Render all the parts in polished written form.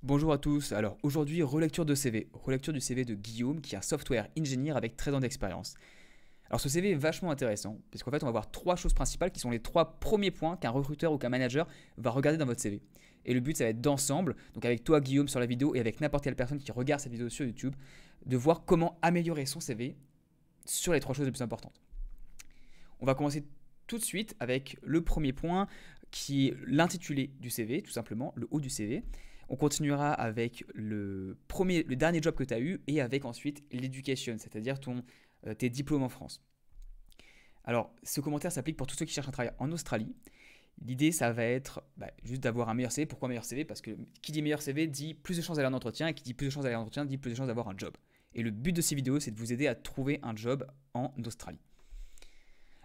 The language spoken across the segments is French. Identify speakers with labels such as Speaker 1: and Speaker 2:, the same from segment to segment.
Speaker 1: Bonjour à tous, alors aujourd'hui relecture de CV, relecture du CV de Guillaume qui est un software engineer avec 13 ans d'expérience. Alors ce CV est vachement intéressant parce qu'en fait on va voir trois choses principales qui sont les trois premiers points qu'un recruteur ou qu'un manager va regarder dans votre CV. Et le but ça va être d'ensemble, donc avec toi Guillaume sur la vidéo et avec n'importe quelle personne qui regarde cette vidéo sur YouTube, de voir comment améliorer son CV sur les trois choses les plus importantes. On va commencer tout de suite avec le premier point qui est l'intitulé du CV, tout simplement, le haut du CV. On continuera avec le dernier job que tu as eu et avec ensuite l'education, c'est-à-dire tes diplômes en France. Alors, ce commentaire s'applique pour tous ceux qui cherchent un travail en Australie. L'idée, ça va être juste d'avoir un meilleur CV. Pourquoi un meilleur CV? Parce que qui dit meilleur CV dit plus de chances d'aller en entretien, et qui dit plus de chances d'aller en entretien dit plus de chances d'avoir un job. Et le but de ces vidéos, c'est de vous aider à trouver un job en Australie.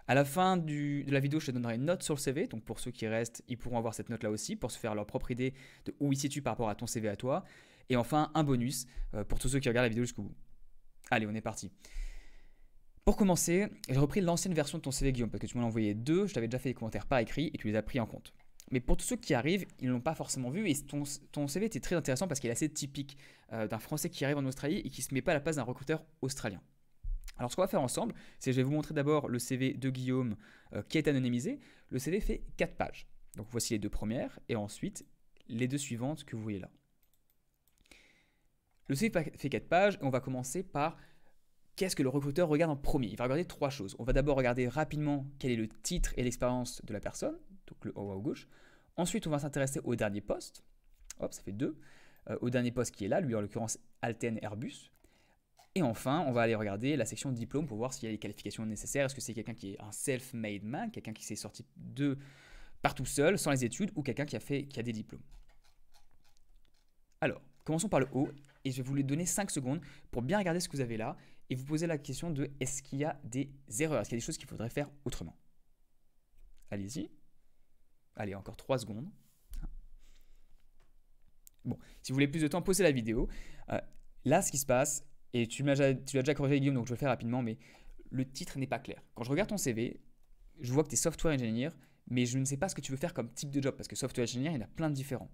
Speaker 1: À la fin de la vidéo, je te donnerai une note sur le CV. Donc pour ceux qui restent, ils pourront avoir cette note-là aussi pour se faire leur propre idée de où il se situe par rapport à ton CV à toi. Et enfin, un bonus pour tous ceux qui regardent la vidéo jusqu'au bout. Allez, on est parti. Pour commencer, j'ai repris l'ancienne version de ton CV, Guillaume, parce que tu m'en as envoyé deux. Je t'avais déjà fait des commentaires par écrit et tu les as pris en compte. Mais pour tous ceux qui arrivent, ils ne l'ont pas forcément vu et ton CV était très intéressant parce qu'il est assez typique d'un Français qui arrive en Australie et qui ne se met pas à la place d'un recruteur australien. Alors ce qu'on va faire ensemble, c'est que je vais vous montrer d'abord le CV de Guillaume qui est anonymisé. Le CV fait 4 pages. Donc voici les deux premières et ensuite les deux suivantes que vous voyez là. Le CV fait 4 pages et on va commencer par qu'est-ce que le recruteur regarde en premier. Il va regarder trois choses. On va d'abord regarder rapidement quel est le titre et l'expérience de la personne, donc le haut à gauche. Ensuite, on va s'intéresser au dernier poste. Hop, ça fait 2. Au dernier poste qui est là, lui en l'occurrence Alten Airbus. Et enfin, on va aller regarder la section diplôme pour voir s'il y a les qualifications nécessaires. Est-ce que c'est quelqu'un qui est un self-made man, quelqu'un qui s'est sorti par tout seul, sans les études, ou quelqu'un qui a des diplômes. Alors, commençons par le haut, et je vais vous lui donner 5 secondes pour bien regarder ce que vous avez là, et vous poser la question de est-ce qu'il y a des erreurs, est-ce qu'il y a des choses qu'il faudrait faire autrement. Allez-y. Allez, encore 3 secondes. Bon, si vous voulez plus de temps, posez la vidéo. Là, ce qui se passe, et tu l'as déjà corrigé Guillaume, donc je vais le faire rapidement, mais le titre n'est pas clair. Quand je regarde ton CV, je vois que tu es software engineer, mais je ne sais pas ce que tu veux faire comme type de job, parce que software engineer, il y en a plein de différents.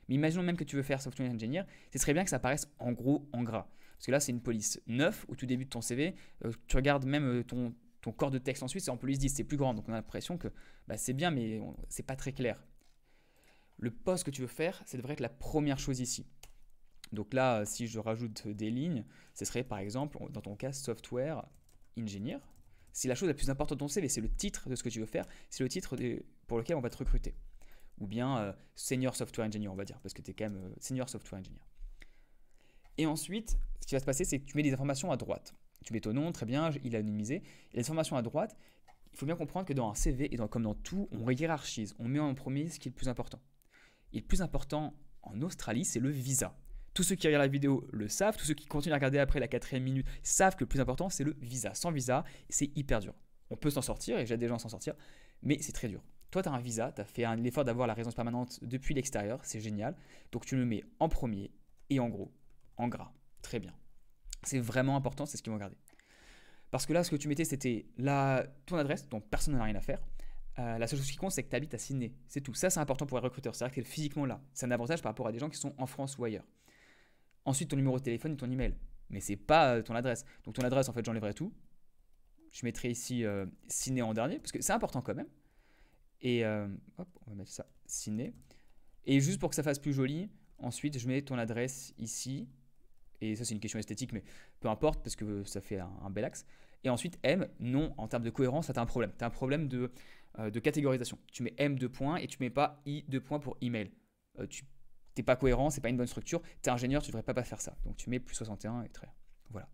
Speaker 1: Mais imaginons même que tu veux faire software engineer, ce serait bien que ça apparaisse en gros, en gras. Parce que là, c'est une police 9 où tout débute ton CV, tu regardes même ton corps de texte ensuite, c'est en police 10, c'est plus grand, donc on a l'impression que c'est bien, mais c'est pas très clair. Le poste que tu veux faire, ça devrait être la première chose ici. Donc là, si je rajoute des lignes, ce serait par exemple, dans ton cas, software engineer. Si la chose la plus importante de ton CV, c'est le titre de ce que tu veux faire, c'est le titre pour lequel on va te recruter. Ou bien senior software engineer, on va dire, parce que tu es quand même senior software engineer. Et ensuite, ce qui va se passer, c'est que tu mets des informations à droite. Tu mets ton nom, très bien, il est anonymisé. Et les informations à droite, il faut bien comprendre que dans un CV, comme dans tout, on hiérarchise. On met en premier ce qui est le plus important. Et le plus important en Australie, c'est le visa. Tous ceux qui regardent la vidéo le savent, tous ceux qui continuent à regarder après la 4e minute savent que le plus important, c'est le visa. Sans visa, c'est hyper dur. On peut s'en sortir, et j'aide des gens à s'en sortir, mais c'est très dur. Toi, tu as un visa, tu as fait l'effort d'avoir la résidence permanente depuis l'extérieur, c'est génial. Donc tu le mets en premier et en gros, en gras. Très bien. C'est vraiment important, c'est ce qu'ils vont regarder. Parce que là, ce que tu mettais, c'était ton adresse, dont personne n'en a rien à faire. La seule chose qui compte, c'est que tu habites à Sydney. C'est tout. Ça, c'est important pour un recruteur. C'est-à-dire que tu es physiquement là. C'est un avantage par rapport à des gens qui sont en France ou ailleurs. Ensuite, ton numéro de téléphone et ton email. Mais c'est pas ton adresse. Donc ton adresse, en fait, j'enlèverai tout. Je mettrai ici Sydney en dernier, parce que c'est important quand même. Et hop, on va mettre ça, Sydney. Et juste pour que ça fasse plus joli, ensuite, je mets ton adresse ici. Et ça, c'est une question esthétique, mais peu importe, parce que ça fait un bel axe. Et ensuite, M, non, en termes de cohérence, ça t'as un problème. Tu as un problème de catégorisation. Tu mets M 2 points et tu mets pas I 2 points pour email. Tu n'es pas cohérent, c'est pas une bonne structure. Tu es ingénieur, tu devrais pas faire ça. Donc tu mets plus 61 et très bien. Voilà.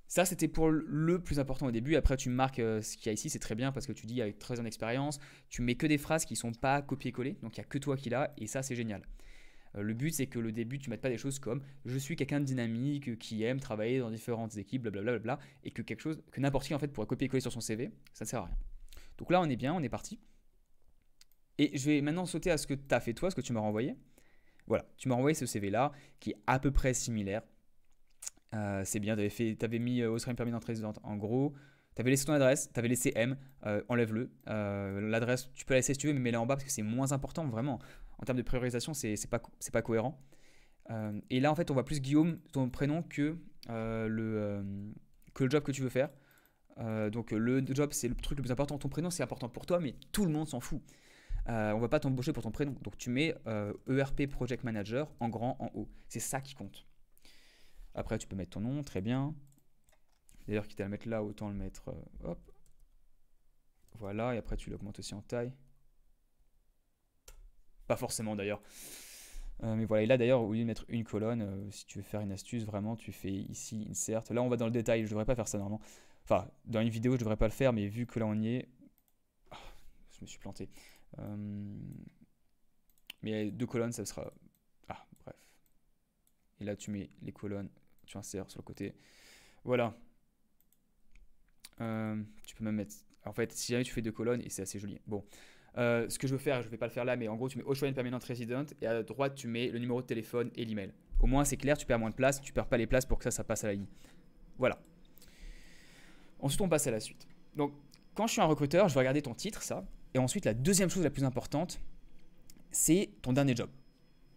Speaker 1: Ça, c'était pour le plus important au début. Après, tu marques ce qu'il y a ici, c'est très bien parce que tu dis avec 13 ans d'expérience, tu mets que des phrases qui ne sont pas copier-coller. Donc il n'y a que toi qui l'as et ça, c'est génial. Le but, c'est que le début, tu ne mettes pas des choses comme je suis quelqu'un de dynamique, qui aime travailler dans différentes équipes, blablabla, et que quelque chose, que n'importe qui en fait pourrait copier-coller sur son CV, ça ne sert à rien. Donc là, on est bien, on est parti. Et je vais maintenant sauter à ce que tu as fait toi, ce que tu m'as renvoyé. Voilà, tu m'as renvoyé ce CV-là, qui est à peu près similaire. C'est bien, tu avais mis Australian Permanent Resident en gros. Tu avais laissé ton adresse, tu avais laissé M, enlève-le. L'adresse, tu peux la laisser si tu veux, mais mets-la en bas parce que c'est moins important, vraiment. En termes de priorisation, c'est pas cohérent. Et là, en fait, on voit plus Guillaume, ton prénom, que le job que tu veux faire. Donc le job, c'est le truc le plus important. Ton prénom, c'est important pour toi, mais tout le monde s'en fout. On va pas t'embaucher pour ton prénom. Donc tu mets ERP Project Manager en grand, en haut. C'est ça qui compte. Après, tu peux mettre ton nom, très bien. D'ailleurs, quitte à le mettre là, autant le mettre. Hop. Voilà, et après, tu l'augmentes aussi en taille. Pas forcément d'ailleurs. Mais voilà, et là d'ailleurs, au lieu de mettre une colonne, si tu veux faire une astuce, vraiment, tu fais ici insert. Là, on va dans le détail, je devrais pas faire ça normalement. Enfin, dans une vidéo, je devrais pas le faire, mais vu que là on y est, ah, je me suis planté. Mais deux colonnes, ça sera. Ah, bref. Et là, tu mets les colonnes, tu insères sur le côté. Voilà. Tu peux même mettre. En fait, si jamais tu fais deux colonnes, et c'est assez joli. Bon. Ce que je veux faire, je vais pas le faire là, mais en gros, tu mets Australian Permanent Resident et à droite, tu mets le numéro de téléphone et l'email. Au moins, c'est clair, tu perds moins de place, tu perds pas les places pour que ça passe à la ligne. Voilà. Ensuite, on passe à la suite. Donc, quand je suis un recruteur, je vais regarder ton titre, ça. Et ensuite, la deuxième chose la plus importante, c'est ton dernier job.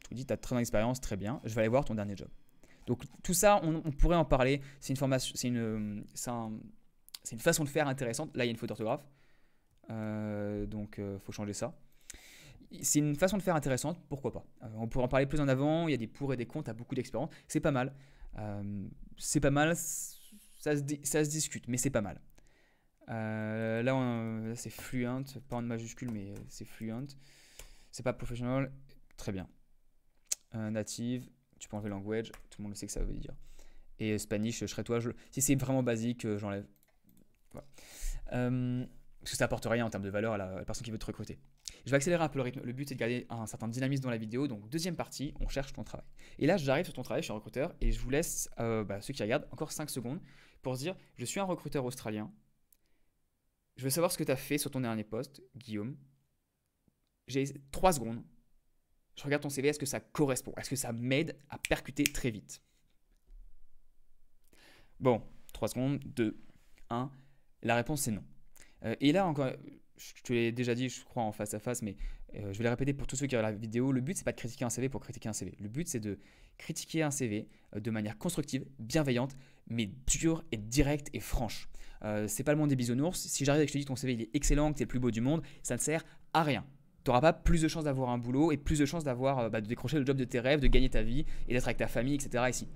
Speaker 1: Tu me dis, tu as très bonne expérience, très bien. Je vais aller voir ton dernier job. Donc, tout ça, on pourrait en parler. C'est une formation, c'est une façon de faire intéressante. Là, il y a une faute d'orthographe. Donc, faut changer ça. C'est une façon de faire intéressante, pourquoi pas. On pourrait en parler plus en avant, il y a des pour et des contre, tu as beaucoup d'expérience, c'est pas mal. Ça se discute, mais c'est pas mal. Là, c'est fluent, pas en majuscule, mais c'est fluent. C'est pas professional, très bien. Native, tu peux enlever language, tout le monde sait que ça veut dire. Et Spanish, je serais toi, si c'est vraiment basique, j'enlève. Voilà. Parce que ça apporte rien en termes de valeur à la personne qui veut te recruter. Je vais accélérer un peu le rythme. Le but, c'est de garder un certain dynamisme dans la vidéo. Donc, deuxième partie, on cherche ton travail. Et là, j'arrive sur ton travail, je suis un recruteur, et je vous laisse, ceux qui regardent, encore 5 secondes pour se dire, je suis un recruteur australien. Je veux savoir ce que tu as fait sur ton dernier poste, Guillaume. J'ai 3 secondes. Je regarde ton CV, est-ce que ça correspond? Est-ce que ça m'aide à percuter très vite? Bon, 3 secondes, 2, 1. La réponse, c'est non. Et là, encore, je te l'ai déjà dit, je crois, en face à face, mais je vais le répéter pour tous ceux qui regardent la vidéo. Le but, c'est pas de critiquer un CV pour critiquer un CV. Le but, c'est de critiquer un CV de manière constructive, bienveillante, mais dure et directe et franche. C'est pas le monde des bisounours. Si j'arrive et que je te dis ton CV il est excellent, que tu es le plus beau du monde, ça ne sert à rien. Tu n'auras pas plus de chances d'avoir un boulot et plus de chances d'avoir de décrocher le job de tes rêves, de gagner ta vie et d'être avec ta famille, etc. ici.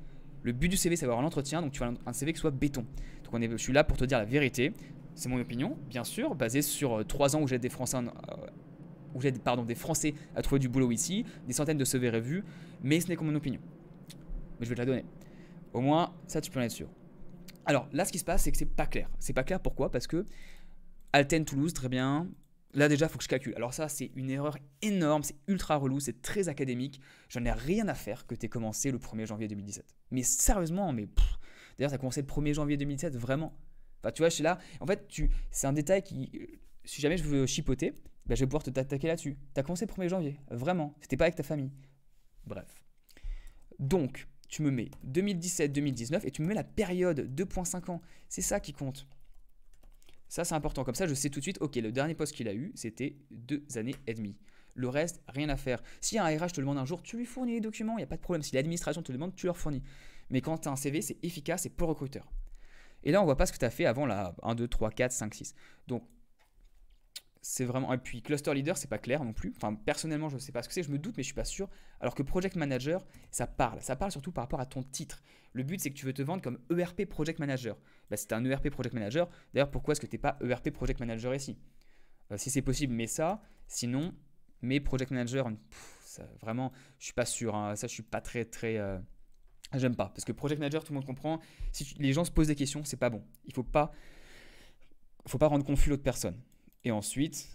Speaker 1: Le but du CV, c'est d'avoir un entretien, donc tu veux un CV qui soit béton. Donc je suis là pour te dire la vérité. C'est mon opinion, bien sûr, basée sur 3 ans où j'aide des Français, des Français à trouver du boulot ici, des centaines de CV revus, mais ce n'est que mon opinion. Mais je vais te la donner. Au moins, ça, tu peux en être sûr. Alors là, ce qui se passe, c'est que c'est pas clair. C'est pas clair pourquoi? Parce que Alten Toulouse, très bien. Là, déjà, il faut que je calcule. Alors ça, c'est une erreur énorme, c'est ultra relou, c'est très académique. J'en ai rien à faire que tu aies commencé le 1er janvier 2017. Mais sérieusement, d'ailleurs, tu as commencé le 1er janvier 2017, vraiment. Enfin, tu vois, je suis là. En fait, c'est un détail qui, si jamais je veux chipoter, je vais pouvoir t'attaquer là-dessus. Tu as commencé le 1er janvier, vraiment. C'était pas avec ta famille. Bref. Donc, tu me mets 2017-2019 et tu me mets la période 2,5 ans. C'est ça qui compte. Ça, c'est important. Comme ça, je sais tout de suite, ok, le dernier poste qu'il a eu, c'était 2 années et demie. Le reste, rien à faire. Si un RH te demande un jour, tu lui fournis les documents, il n'y a pas de problème. Si l'administration te le demande, tu leur fournis. Mais quand tu as un CV, c'est efficace et pour recruteur. Et là, on voit pas ce que tu as fait avant la 1, 2, 3, 4, 5, 6. Donc, c'est vraiment. Et puis, cluster leader, c'est pas clair non plus. Enfin, personnellement, je ne sais pas ce que c'est, je me doute, mais je suis pas sûr. Alors que project manager, ça parle. Ça parle surtout par rapport à ton titre. Le but, c'est que tu veux te vendre comme ERP project manager. C'est un ERP project manager. D'ailleurs, pourquoi est-ce que tu n'es pas ERP project manager ici? Si c'est possible, mets ça. Sinon, mets project manager. Ça, vraiment, je suis pas sûr. Hein. Ça, je suis pas très. J'aime pas. Parce que project manager, tout le monde comprend. Si les gens se posent des questions, c'est pas bon. Il faut pas rendre confus l'autre personne. Et ensuite,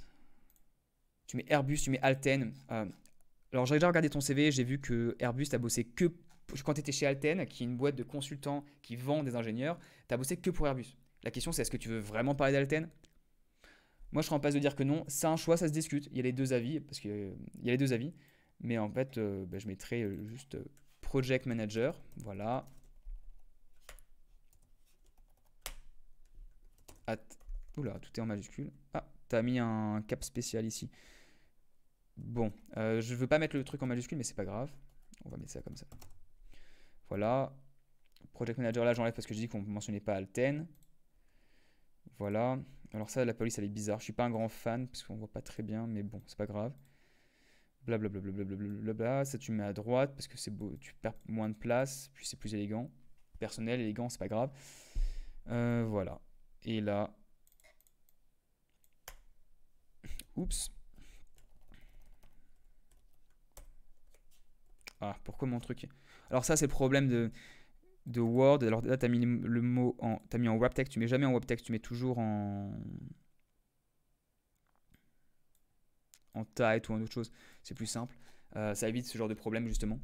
Speaker 1: tu mets Airbus, tu mets Alten. Alors, j'ai déjà regardé ton CV, j'ai vu que Airbus, tu as bossé que quand tu étais chez Alten, qui est une boîte de consultants qui vend des ingénieurs, tu as bossé que pour Airbus. La question, c'est est-ce que tu veux vraiment parler d'Alten? Moi, je serais en passe de dire que non. C'est un choix, ça se discute. Il y a les deux avis, parce qu'il y a les deux avis. Mais en fait, je mettrais juste Project Manager. Voilà. Oula, tout est en majuscule. Ah, t'as mis un cap spécial ici. Bon, je veux pas mettre le truc en majuscule, mais c'est pas grave. On va mettre ça comme ça. Voilà. Project Manager, là, j'enlève parce que je dis qu'on ne mentionnait pas Alten. Voilà. Alors ça, la police, elle est bizarre. Je suis pas un grand fan parce qu'on voit pas très bien, mais bon, c'est pas grave. Blablabla. Bla. Ça, tu mets à droite parce que c'est beau. Tu perds moins de place, puis c'est plus élégant. Personnel, élégant, c'est pas grave. Voilà. Et là. Oups. Ah, pourquoi mon truc? Alors ça, c'est le problème de Word. Alors là, tu as mis le mot en, t'as mis en wrap text. Tu mets jamais en wrap text, tu mets toujours en title ou en autre chose. C'est plus simple. Ça évite ce genre de problème justement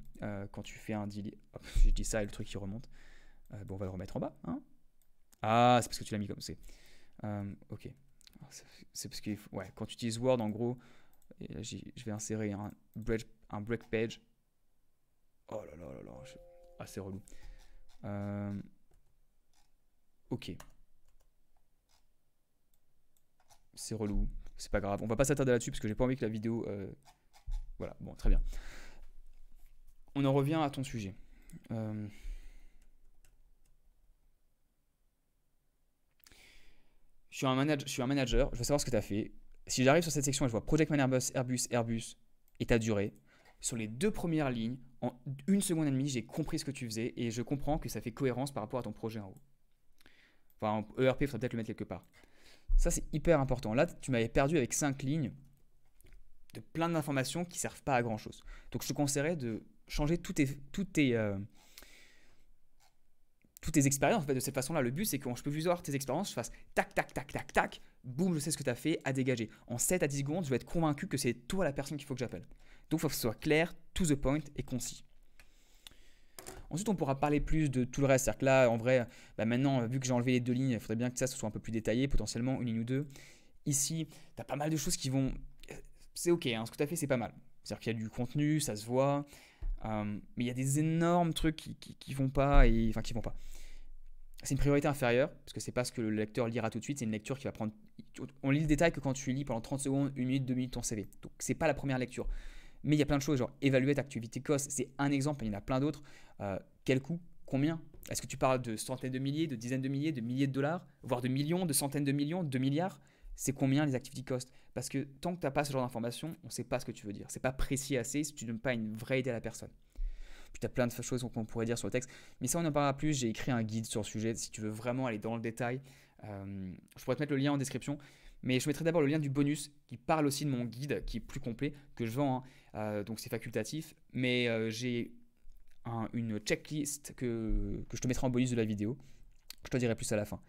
Speaker 1: quand tu fais un delete. Hop, je dis ça et le truc qui remonte. Bon, on va le remettre en bas. Hein. Ah, c'est parce que tu l'as mis comme c'est. Ok. C'est parce que ouais, quand tu utilises Word, en gros, et là, je vais insérer un break page. Oh là là là là. Ah, c'est relou. Ok. C'est relou. C'est pas grave. On va pas s'attarder là-dessus parce que j'ai pas envie que la vidéo. Voilà. Bon, très bien. On en revient à ton sujet. Je suis un manager. Je veux savoir ce que tu as fait. Si j'arrive sur cette section et je vois Project Manager Airbus et ta durée, sur les 2 premières lignes, en 1 seconde et demie, j'ai compris ce que tu faisais et je comprends que ça fait cohérence par rapport à ton projet en haut. Enfin, en ERP, il faudrait peut-être le mettre quelque part. Ça, c'est hyper important. Là, tu m'avais perdu avec 5 lignes de plein d'informations qui ne servent pas à grand-chose. Donc, je te conseillerais de changer toutes tes expériences en fait, de cette façon-là. Le but, c'est que quand je peux voir tes expériences, je fasse tac, tac, tac, tac, tac, boum, je sais ce que tu as fait, à dégager. En 7 à 10 secondes, je vais être convaincu que c'est toi la personne qu'il faut que j'appelle. Donc, il faut que ce soit clair, to the point et concis. Ensuite, on pourra parler plus de tout le reste. C'est-à-dire que là, en vrai, bah maintenant, vu que j'ai enlevé les 2 lignes, il faudrait bien que ça soit un peu plus détaillé, potentiellement une ligne ou 2. Ici, tu as pas mal de choses qui vont. C'est ok, hein, ce que tu as fait, c'est pas mal. C'est-à-dire qu'il y a du contenu, ça se voit. Mais il y a des énormes trucs qui vont pas. Enfin, qui vont pas. C'est une priorité inférieure, parce que c'est pas ce que le lecteur lira tout de suite. C'est une lecture qui va prendre. On lit le détail que quand tu lis pendant 30 secondes, 1 minute, 2 minutes ton CV. Donc, c'est pas la première lecture. Mais il y a plein de choses, genre évaluer ta activity cost, c'est un exemple, il y en a plein d'autres. Quel coût? Combien? Est-ce que tu parles de centaines de milliers, de dizaines de milliers, de milliers de dollars, voire de millions, de centaines de millions, de milliards? C'est combien les activity costs? Parce que tant que tu n'as pas ce genre d'informations, on ne sait pas ce que tu veux dire. C'est pas précis assez si tu ne donnes pas une vraie idée à la personne. Puis tu as plein de choses qu'on pourrait dire sur le texte. Mais ça, on en parlera plus. J'ai écrit un guide sur le sujet. Si tu veux vraiment aller dans le détail, je pourrais te mettre le lien en description. Mais je mettrai d'abord le lien du bonus qui parle aussi de mon guide qui est plus complet que je vends. Hein. Donc c'est facultatif. Mais j'ai une checklist que je te mettrai en bonus de la vidéo. Je te dirai plus à la fin.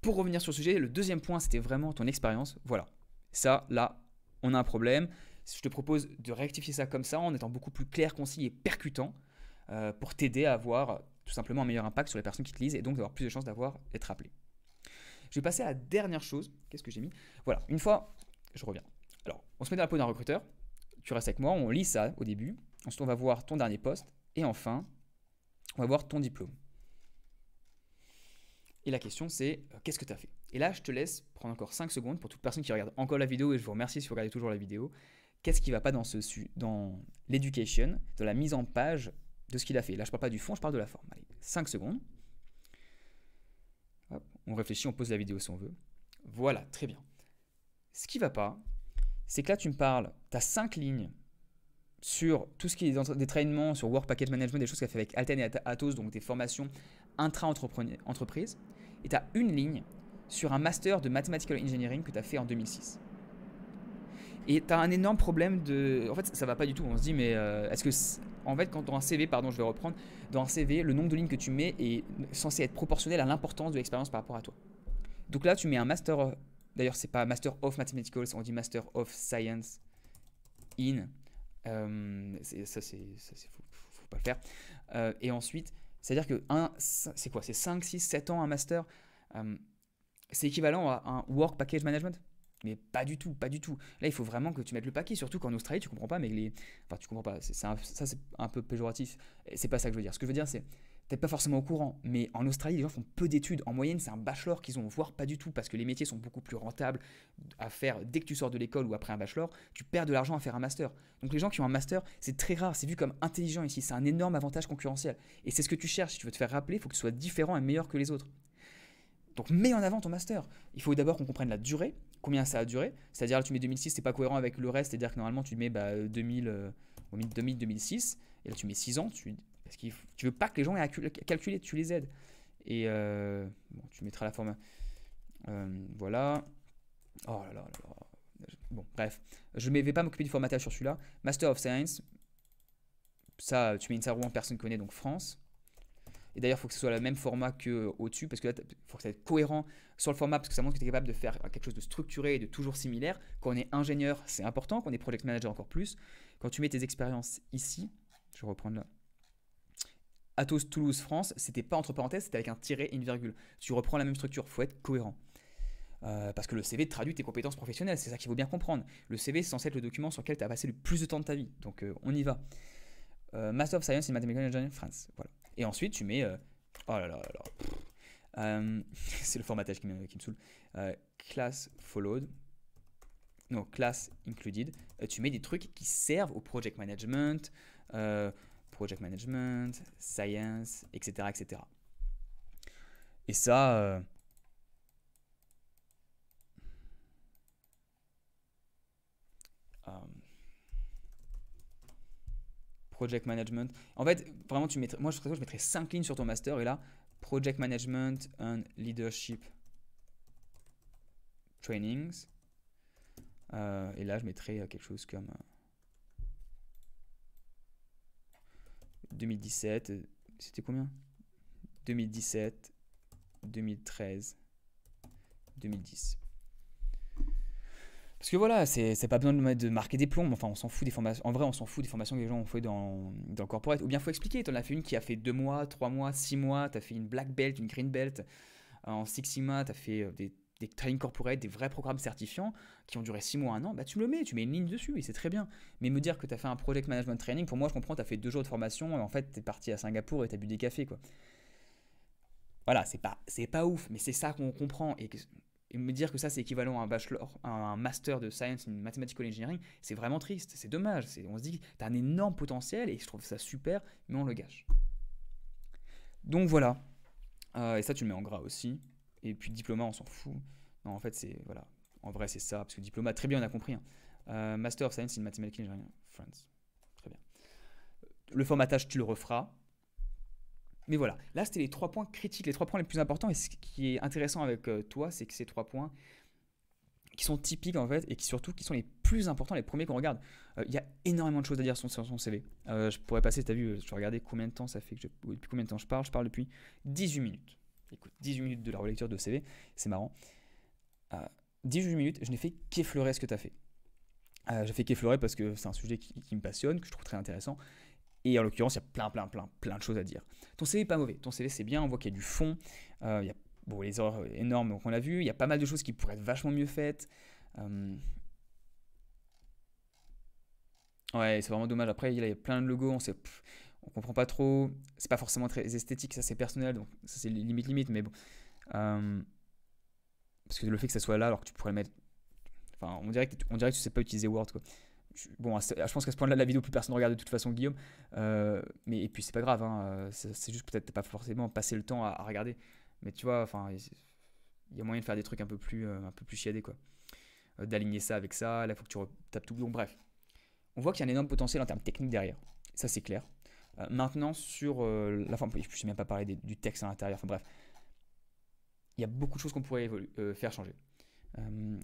Speaker 1: Pour revenir sur le sujet, le deuxième point, c'était vraiment ton expérience. Voilà. Ça, là, on a un problème. Je te propose de rectifier ça comme ça en étant beaucoup plus clair, concis et percutant pour t'aider à avoir tout simplement un meilleur impact sur les personnes qui te lisent et donc d'avoir plus de chances d'être appelé. Je vais passer à la dernière chose. Qu'est-ce que j'ai mis? Voilà, une fois, je reviens. Alors, on se met dans la peau d'un recruteur. Tu restes avec moi, on lit ça au début. Ensuite, on va voir ton dernier poste. Et enfin, on va voir ton diplôme. Et la question, c'est qu'est-ce que tu as fait? Et là, je te laisse prendre encore 5 secondes pour toute personne qui regarde encore la vidéo. Et je vous remercie si vous regardez toujours la vidéo. Qu'est-ce qui ne va pas dans l'éducation, dans la mise en page de ce qu'il a fait? Là, je ne parle pas du fond, je parle de la forme. Allez, 5 secondes. Hop, on réfléchit, on pose la vidéo si on veut. Voilà, très bien. Ce qui ne va pas, c'est que là, tu me parles, tu as 5 lignes sur tout ce qui est des trainements, sur Work Package Management, des choses qu'il a fait avec Alten et Atos, donc des formations intra-entreprise. Et tu as une ligne sur un master de Mathematical Engineering que tu as fait en 2006. Et tu as un énorme problème de. En fait, ça va pas du tout. On se dit, mais est-ce que. En fait, quand dans un CV, pardon, je vais reprendre, dans un CV, le nombre de lignes que tu mets est censé être proportionnel à l'importance de l'expérience par rapport à toi. Donc là, tu mets un master. D'ailleurs, c'est pas Master of Mathematical, on dit Master of Science in. Ça, faut pas le faire. Et ensuite, c'est-à-dire que c'est quoi? C'est 5, 6, 7 ans un master. C'est équivalent à un Work Package Management? Mais pas du tout, pas du tout. Là, il faut vraiment que tu mettes le paquet, surtout qu'en Australie, tu comprends pas, mais enfin, tu comprends pas. Ça, c'est un peu péjoratif. C'est pas ça que je veux dire. Ce que je veux dire, c'est Peut-être pas forcément au courant, mais en Australie, les gens font peu d'études. En moyenne, c'est un bachelor qu'ils ont, voire pas du tout, parce que les métiers sont beaucoup plus rentables à faire dès que tu sors de l'école ou après un bachelor. Tu perds de l'argent à faire un master. Donc les gens qui ont un master, c'est très rare, c'est vu comme intelligent ici. C'est un énorme avantage concurrentiel. Et c'est ce que tu cherches. Si tu veux te faire rappeler, il faut que tu sois différent et meilleur que les autres. Donc mets en avant ton master. Il faut d'abord qu'on comprenne la durée, combien ça a duré. C'est-à-dire là tu mets 2006, c'est pas cohérent avec le reste. C'est-à-dire que normalement tu mets 2000-2006, et là tu mets 6 ans. Parce que tu veux pas que les gens aient à calculer, tu les aides. Et bon, tu mettras la forme. Voilà. Oh là là là là. Bon, bref. Je ne vais pas m'occuper du formatage sur celui-là. Master of Science. Ça, tu mets une Rouen, personne ne connaît, donc France. Et d'ailleurs, il faut que ce soit le même format qu'au-dessus, parce que là, il faut que ça soit cohérent sur le format, parce que ça montre que tu es capable de faire quelque chose de structuré et de toujours similaire. Quand on est ingénieur, c'est important. Quand on est project manager, encore plus. Quand tu mets tes expériences ici, je vais reprendre là. Atos Toulouse France, c'était pas entre parenthèses, c'était avec un tiret et une virgule. Tu reprends la même structure, il faut être cohérent. Parce que le CV traduit tes compétences professionnelles, c'est ça qu'il faut bien comprendre. Le CV, c'est censé être le document sur lequel tu as passé le plus de temps de ta vie. Donc on y va. Master of Science in Mathematical Engineering France. Voilà. Et ensuite, tu mets. Oh là là là. C'est le formatage qui me saoule. Class followed. Non, class included. Tu mets des trucs qui servent au project management. Science, etc. etc. Et ça, project management. En fait, vraiment, moi je mettrais 5 lignes sur ton master et là, project management and leadership trainings. Et là, je mettrais quelque chose comme 2017, c'était combien 2017, 2013, 2010. Parce que voilà, c'est pas besoin de marquer des plombs. Enfin, on s'en fout des formations. En vrai, on s'en fout des formations que les gens ont fait dans le corporate. Ou bien, il faut expliquer. Tu en as fait une qui a fait 2 mois, 3 mois, 6 mois. Tu as fait une black belt, une green belt. En Six Sigma, tu as fait des training corporate, des vrais programmes certifiants qui ont duré 6 mois, 1 an. Bah, tu me le mets, tu mets une ligne dessus et c'est très bien. Mais me dire que tu as fait un project management training, pour moi, je comprends, tu as fait 2 jours de formation. Et en fait, tu es parti à Singapour et tu as bu des cafés, quoi. Voilà, c'est pas ouf, mais c'est ça qu'on comprend. Et me dire que ça c'est équivalent à un bachelor, à un master de science in mathematical engineering, c'est vraiment triste, c'est dommage. On se dit que tu as un énorme potentiel et je trouve ça super, mais on le gâche. Donc voilà. Et ça tu le mets en gras aussi. Et puis diplôme, on s'en fout. Non, en fait, c'est. Voilà. En vrai, c'est ça, parce que diplôme, très bien, on a compris. Hein. Master of Science in Mathematical Engineering, France. Très bien. Le formatage, tu le referas. Mais voilà, là c'était les 3 points critiques, les 3 points les plus importants. Et ce qui est intéressant avec toi, c'est que ces 3 points qui sont typiques en fait, et surtout qui sont les plus importants, les premiers qu'on regarde. Il y a énormément de choses à dire sur son CV. Je pourrais passer, t'as vu, je regardais combien de temps ça fait, depuis combien de temps je parle depuis 18 minutes. Écoute, 18 minutes de la relecture de CV, c'est marrant. 18 minutes, je n'ai fait qu'effleurer ce que tu as fait. J'ai fait qu'effleurer parce que c'est un sujet qui me passionne, que je trouve très intéressant. Et en l'occurrence, il y a plein de choses à dire. Ton CV n'est pas mauvais. Ton CV, c'est bien. On voit qu'il y a du fond. Il y a les erreurs énormes, donc on l'a vu. Il y a pas mal de choses qui pourraient être vachement mieux faites. Ouais, c'est vraiment dommage. Après, il y a plein de logos. On comprend pas trop. C'est pas forcément très esthétique. Ça, c'est personnel. Donc, ça, c'est limite. Mais bon. Parce que le fait que ça soit là, alors que tu pourrais le mettre. Enfin, on dirait que tu sais pas utiliser Word, quoi. Bon, je pense qu'à ce point-là, la vidéo, plus personne ne regarde de toute façon, Guillaume. Et puis, c'est pas grave. Hein, c'est juste peut-être pas forcément passer le temps à regarder. Mais tu vois, enfin, il y a moyen de faire des trucs un peu plus chiadés, quoi. D'aligner ça avec ça. Là, il faut que tu tapes tout. Donc, bref. On voit qu'il y a un énorme potentiel en termes techniques derrière. Ça, c'est clair. Maintenant, sur la forme, je ne sais même pas parler du texte à l'intérieur. Enfin, bref. Il y a beaucoup de choses qu'on pourrait faire changer.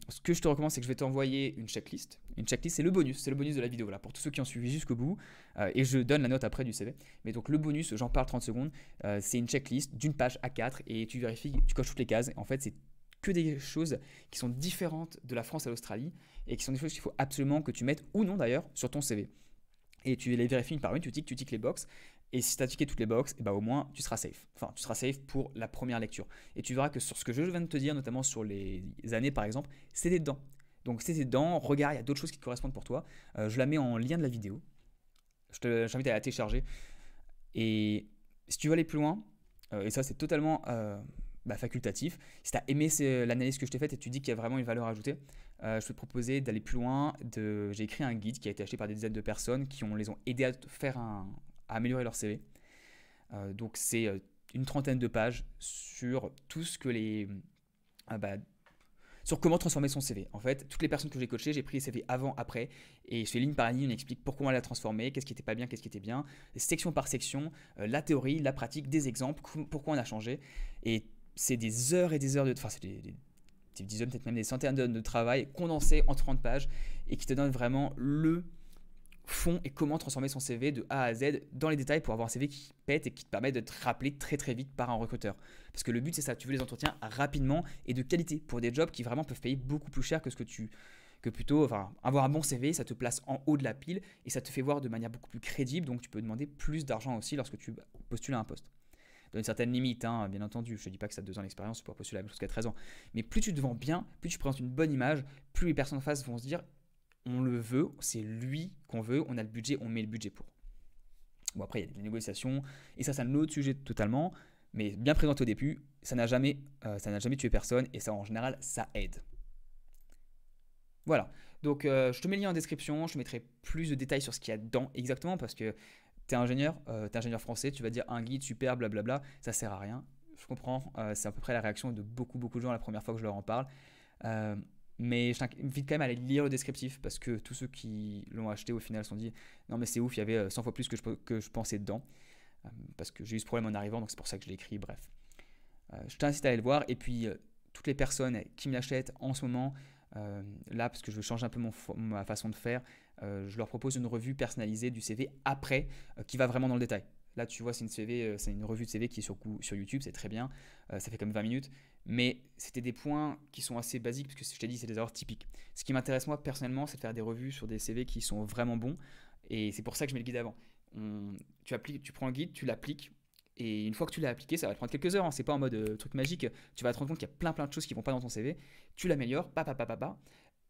Speaker 1: Ce que je te recommande, c'est que je vais t'envoyer une checklist. Une checklist, c'est le bonus de la vidéo. Voilà, pour tous ceux qui ont suivi jusqu'au bout. Et je donne la note après du CV. Mais donc, le bonus, j'en parle 30 secondes. C'est une checklist d'une page A4 et tu vérifies, tu coches toutes les cases. En fait, c'est que des choses qui sont différentes de la France à l'Australie et qui sont des choses qu'il faut absolument que tu mettes ou non d'ailleurs sur ton CV. Et tu les vérifies une par une, tu tiques les box. Et si tu as tiqué toutes les box, et bah au moins tu seras safe. Enfin, tu seras safe pour la première lecture. Et tu verras que sur ce que je viens de te dire, notamment sur les années par exemple, c'était dedans. Donc c'était dedans, regarde, il y a d'autres choses qui te correspondent pour toi. Je la mets en lien de la vidéo. Je t'invite à la télécharger. Et Si tu veux aller plus loin, et ça c'est totalement facultatif, si tu as aimé l'analyse que je t'ai faite et tu dis qu'il y a vraiment une valeur ajoutée, je peux te proposer d'aller plus loin. J'ai écrit un guide qui a été acheté par des dizaines de personnes qui les ont aidés à améliorer leur CV. Donc c'est une trentaine de pages sur tout ce que sur comment transformer son CV. En fait, toutes les personnes que j'ai coachées, j'ai pris les CV avant, après, et je fais ligne par ligne, on explique pourquoi on l'a transformé, qu'est-ce qui était pas bien, qu'est-ce qui était bien, section par section, la théorie, la pratique, des exemples, pourquoi on a changé. Et c'est des heures et des heures enfin c'est des dizaines, peut-être même des centaines d'heures de travail condensées en 30 pages et qui te donne vraiment le fond et comment transformer son CV de A à Z dans les détails pour avoir un CV qui pète et qui te permet de te rappeler très très vite par un recruteur. Parce que le but c'est ça, tu veux les entretiens rapidement et de qualité pour des jobs qui vraiment peuvent payer beaucoup plus cher que plutôt, enfin, avoir un bon CV, ça te place en haut de la pile et ça te fait voir de manière beaucoup plus crédible, donc tu peux demander plus d'argent aussi lorsque tu postules à un poste. Dans une certaine limite, hein, bien entendu, je ne te dis pas que ça a 2 ans d'expérience, tu pourras postuler la même chose qu'à 13 ans. Mais plus tu te vends bien, plus tu présentes une bonne image, plus les personnes en face vont se dire on le veut, c'est lui qu'on veut, on a le budget, on met le budget pour. Bon, après, il y a des négociations, et ça, c'est un autre sujet totalement, mais bien présenté au début, ça n'a jamais tué personne, et ça, en général, ça aide. Voilà, donc je te mets le lien en description, je te mettrai plus de détails sur ce qu'il y a dedans exactement, parce que tu es ingénieur français, tu vas dire un guide super, blablabla, ça sert à rien. Je comprends, c'est à peu près la réaction de beaucoup de gens la première fois que je leur en parle. Mais je t'invite quand même à aller lire le descriptif parce que tous ceux qui l'ont acheté au final se sont dit non mais c'est ouf, il y avait 100 fois plus que je pensais dedans. Parce que j'ai eu ce problème en arrivant, donc c'est pour ça que je l'ai écrit, bref. Je t'incite à aller le voir et puis toutes les personnes qui me l'achètent en ce moment, là parce que je veux changer un peu ma façon de faire, je leur propose une revue personnalisée du CV après qui va vraiment dans le détail. Là, tu vois, c'est une revue de CV qui est sur YouTube, c'est très bien. Ça fait comme 20 minutes. Mais c'était des points qui sont assez basiques, parce que je t'ai dit, c'est des erreurs typiques. Ce qui m'intéresse, moi, personnellement, c'est de faire des revues sur des CV qui sont vraiment bons. Et c'est pour ça que je mets le guide avant. Tu prends le guide, tu l'appliques. Et une fois que tu l'as appliqué, ça va te prendre quelques heures. Hein, c'est pas en mode truc magique. Tu vas te rendre compte qu'il y a plein de choses qui vont pas dans ton CV. Tu l'améliores,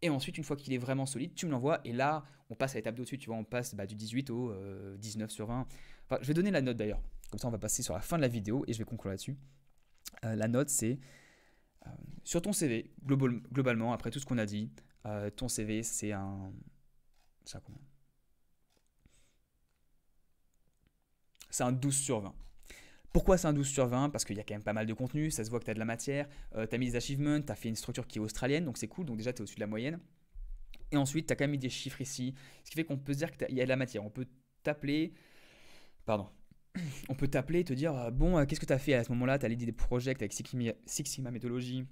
Speaker 1: et ensuite, une fois qu'il est vraiment solide, tu me l'envoies. Et là, on passe à l'étape d'au-dessus. Tu vois, on passe du 18 au 19 sur 20. Enfin, je vais donner la note d'ailleurs. Comme ça, on va passer sur la fin de la vidéo et je vais conclure là-dessus. La note, c'est sur ton CV, globalement, après tout ce qu'on a dit, ton CV, c'est un. C'est un 12 sur 20. Pourquoi c'est un 12 sur 20? Parce qu'il y a quand même pas mal de contenu, ça se voit que tu as de la matière, tu as mis des achievements, tu as fait une structure qui est australienne, donc c'est cool, donc déjà tu es au-dessus de la moyenne. Et ensuite, tu as quand même mis des chiffres ici, ce qui fait qu'on peut se dire qu'il y a de la matière. On peut t'appeler, on peut t'appeler et te dire bon, qu'est-ce que tu as fait à ce moment-là? Tu as l'idée des projets avec Six Sigma méthodologie,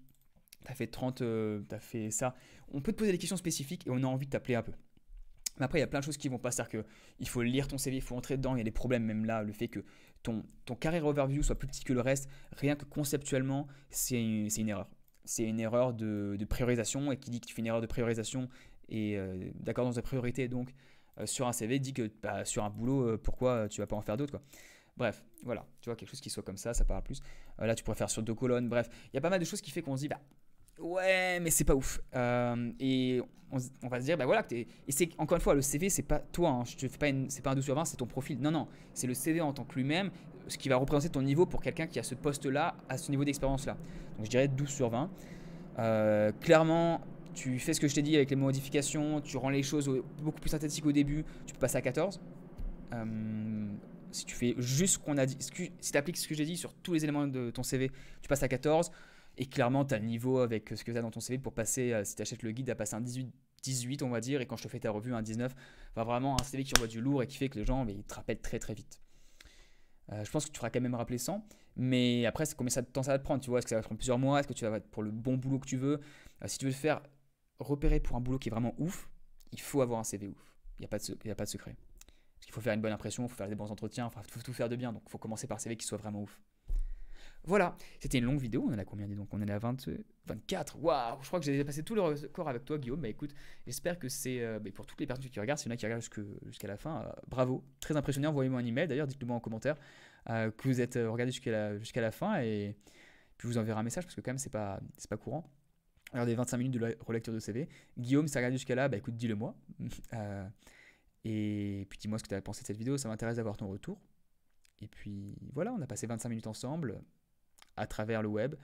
Speaker 1: tu as fait 30, tu as fait ça. On peut te poser des questions spécifiques et on a envie de t'appeler un peu. Mais après, il y a plein de choses qui vont pas. C'est-à-dire qu'il faut lire ton CV, il faut entrer dedans. Il y a des problèmes, même là. Le fait que ton career overview soit plus petit que le reste, rien que conceptuellement, c'est une erreur. C'est une erreur de priorisation. Et qui dit que tu fais une erreur de priorisation et d'accordance de priorité, donc sur un CV, dit que sur un boulot, pourquoi tu vas pas en faire d'autres, quoi. Bref, voilà. Tu vois, quelque chose qui soit comme ça parle plus. Là, tu pourrais faire sur 2 colonnes. Bref, il y a pas mal de choses qui fait qu'on se dit, ouais, mais c'est pas ouf. Et on va se dire, voilà, et c'est encore une fois, le CV, c'est pas toi, hein, c'est pas un 12 sur 20, c'est ton profil. Non, non, c'est le CV en tant que lui-même, ce qui va représenter ton niveau pour quelqu'un qui a ce poste-là, à ce niveau d'expérience-là. Donc je dirais 12 sur 20. Clairement, tu fais ce que je t'ai dit avec les modifications, tu rends les choses beaucoup plus synthétiques au début, tu peux passer à 14. Si tu fais juste ce qu'on a dit, si tu appliques ce que j'ai dit sur tous les éléments de ton CV, tu passes à 14. Et clairement, tu as le niveau avec ce que tu as dans ton CV pour passer, si tu achètes le guide, à passer un 18, on va dire. Et quand je te fais ta revue, un 19. Enfin, vraiment un CV qui envoie du lourd et qui fait que les gens ils te rappellent très très vite. Je pense que tu feras quand même rappeler 100. Mais après, c'est combien de temps ça va te prendre, tu vois? Est-ce que ça va te prendre plusieurs mois? Est-ce que tu vas pour le bon boulot que tu veux? Si tu veux te faire repérer pour un boulot qui est vraiment ouf, il faut avoir un CV ouf. Il n'y a pas de secret. Parce qu'il faut faire une bonne impression, il faut faire des bons entretiens, il faut tout faire de bien. Donc, il faut commencer par un CV qui soit vraiment ouf. Voilà, c'était une longue vidéo, on en a combien, dis donc? On en est à 24, waouh, je crois que j'ai passé tout le record avec toi, Guillaume. Écoute, j'espère que c'est, pour toutes les personnes qui regardent, s'il y en a qui regardent jusqu'à la fin, bravo, très impressionnant, envoyez-moi un email d'ailleurs, dites-le moi en commentaire que vous êtes regardé jusqu'à la fin et puis je vous enverrai un message parce que quand même c'est pas courant. Regardez 25 minutes de relecture de CV. Guillaume, si tu as regardé jusqu'à là, écoute, dis-le moi. Et puis dis-moi ce que tu as pensé de cette vidéo, ça m'intéresse d'avoir ton retour. Et puis voilà, on a passé 25 minutes ensemble à travers le web,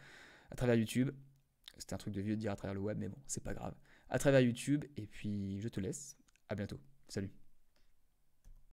Speaker 1: à travers YouTube. C'était un truc de vieux de dire à travers le web, mais bon, c'est pas grave. À travers YouTube, et puis je te laisse. À bientôt. Salut.